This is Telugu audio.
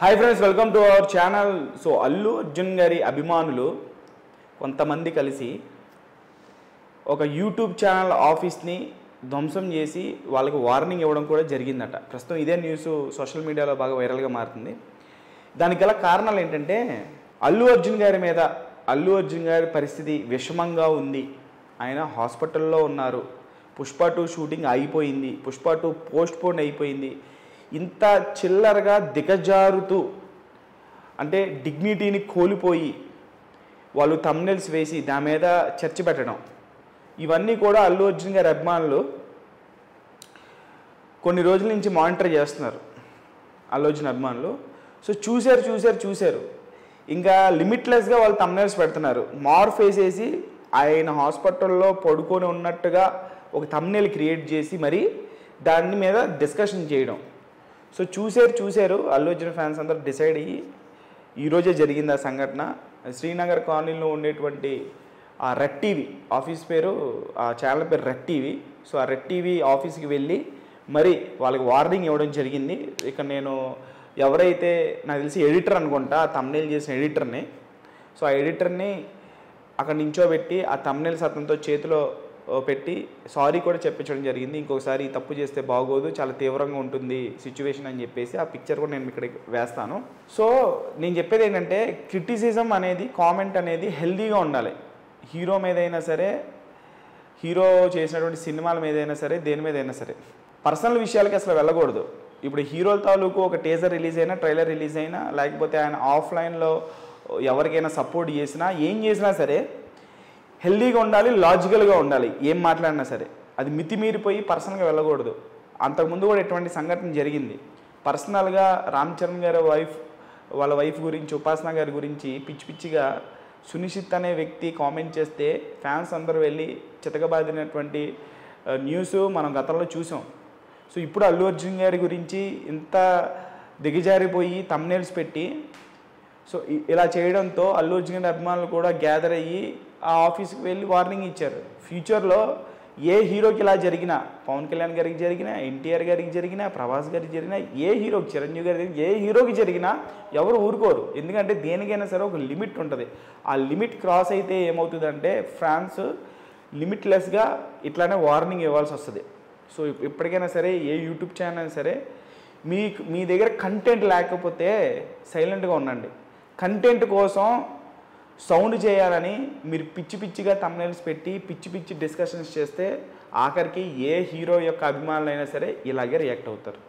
Hi friends, welcome to our channel. So Allu Arjun గారి అభిమానులు కొంతమంది కలిసి ఒక యూట్యూబ్ ఛానల్ ఆఫీస్ని ధ్వంసం చేసి వాళ్ళకి వార్నింగ్ ఇవ్వడం కూడా జరిగిందట. ప్రస్తుతం ఇదే న్యూస్ సోషల్ మీడియాలో బాగా వైరల్గా మారుతుంది. దానికి గల కారణాలు ఏంటంటే, అల్లు అర్జున్ గారి పరిస్థితి విషమంగా ఉంది. ఆయన హాస్పిటల్లో ఉన్నారు. పుష్ప 2 షూటింగ్ అయిపోయింది. పుష్ప 2 పోస్ట్ పోన్ అయిపోయింది. ఇంత చిల్లరగా దిగజారుతూ, అంటే డిగ్నిటీని కోల్పోయి వాళ్ళు థంబ్నెయిల్స్ వేసి దాని మీద చర్చ పెట్టడం, ఇవన్నీ కూడా అల్లు అర్జున్ గారి అభిమానులు కొన్ని రోజుల నుంచి మానిటర్ చేస్తున్నారు. అల్లు అర్జున్ అభిమానులు సో చూశారు. ఇంకా లిమిట్లెస్గా వాళ్ళు థంబ్నెయిల్స్ పెడుతున్నారు. మార్ఫ్ వేసేసి ఆయన హాస్పిటల్లో పడుకొని ఉన్నట్టుగా ఒక థంబ్నెయిల్ క్రియేట్ చేసి మరి దాని మీద డిస్కషన్ చేయడం. సో చూశారు అల్లు అర్జున్ ఫ్యాన్స్ అందరూ డిసైడ్ అయ్యి ఈరోజే జరిగింది ఆ సంఘటన. శ్రీనగర్ కాలనీలో ఉండేటువంటి ఆ రెడ్ టీవీ ఆఫీస్ పేరు, ఆ ఛానల్ పేరు రెడ్ టీవీ. సో ఆ రెడ్ టీవీ ఆఫీస్కి వెళ్ళి మరి వాళ్ళకి వార్నింగ్ ఇవ్వడం జరిగింది. ఇక నేను ఎవరైతే నాకు తెలిసి ఎడిటర్ అనుకుంటా, ఆ థంబ్నెయిల్ చేసిన ఎడిటర్ని, సో ఆ ఎడిటర్ని అక్కడ నించోబెట్టి ఆ థంబ్నెయిల్స్ అతనితో చేతిలో పెట్టి సారీ కూడా చెప్పించడం జరిగింది. ఇంకొకసారి తప్పు చేస్తే బాగోదు, చాలా తీవ్రంగా ఉంటుంది సిచ్యువేషన్ అని చెప్పేసి ఆ పిక్చర్ కూడా నేను ఇక్కడ వేస్తాను. సో నేను చెప్పేది ఏంటంటే, క్రిటిసిజం అనేది, కామెంట్ అనేది హెల్దీగా ఉండాలి. హీరో మీదైనా సరే, హీరో చేసినటువంటి సినిమాల మీదైనా సరే, దేని మీదైనా సరే పర్సనల్ విషయాలకి అసలు వెళ్ళకూడదు. ఇప్పుడు హీరోల తాలూకు ఒక టీజర్ రిలీజ్ అయినా, ట్రైలర్ రిలీజ్ అయినా, లేకపోతే ఆయన ఆఫ్లైన్లో ఎవరికైనా సపోర్ట్ చేసినా, ఏం చేసినా సరే హెల్దీగా ఉండాలి, లాజికల్గా ఉండాలి. ఏం మాట్లాడినా సరే అది మితిమీరిపోయి పర్సనల్గా వెళ్ళకూడదు. అంతకుముందు కూడా ఎటువంటి సంఘటన జరిగింది. పర్సనల్గా రామ్ చరణ్ గారి వాళ్ళ వైఫ్ గురించి, ఉపాసన గారి గురించి పిచ్చిగా సునిశ్చిత్ అనే వ్యక్తి కామెంట్ చేస్తే ఫ్యాన్స్ అందరూ వెళ్ళి చితకబాదినటువంటి న్యూస్ మనం గతంలో చూసాం. సో ఇప్పుడు అల్లు అర్జున్ గారి గురించి ఇంత దిగజారిపోయి థంబ్నెయిల్స్ పెట్టి సో ఇలా చేయడంతో అల్లు అర్జున్ గారి అభిమానులు కూడా గ్యాదర్ అయ్యి ఆ ఆఫీస్కి వెళ్ళి వార్నింగ్ ఇచ్చారు. ఫ్యూచర్లో ఏ హీరోకి ఇలా జరిగినా, పవన్ కళ్యాణ్ గారికి జరిగినా, ఎన్టీఆర్ గారికి జరిగినా, ప్రభాస్ గారికి జరిగినా, ఏ హీరోకి, చిరంజీవి గారికి, ఏ హీరోకి జరిగినా ఎవరు ఊరుకోరు. ఎందుకంటే దేనికైనా సరే ఒక లిమిట్ ఉంటుంది. ఆ లిమిట్ క్రాస్ అయితే ఏమవుతుందంటే ఫ్యాన్స్ లిమిట్లెస్గా ఇట్లానే వార్నింగ్ ఇవ్వాల్సి వస్తుంది. సో ఇప్పటికైనా సరే ఏ యూట్యూబ్ ఛానల్ అయినా సరే మీ దగ్గర కంటెంట్ లేకపోతే సైలెంట్గా ఉండండి. కంటెంట్ కోసం సౌండ్ చేయాలని మీరు పిచ్చిగా థంబ్నెయిల్స్ పెట్టి పిచ్చి డిస్కషన్స్ చేస్తే ఆఖరికి ఏ హీరో యొక్క అభిమానులైనా సరే ఇలాగే రియాక్ట్ అవుతారు.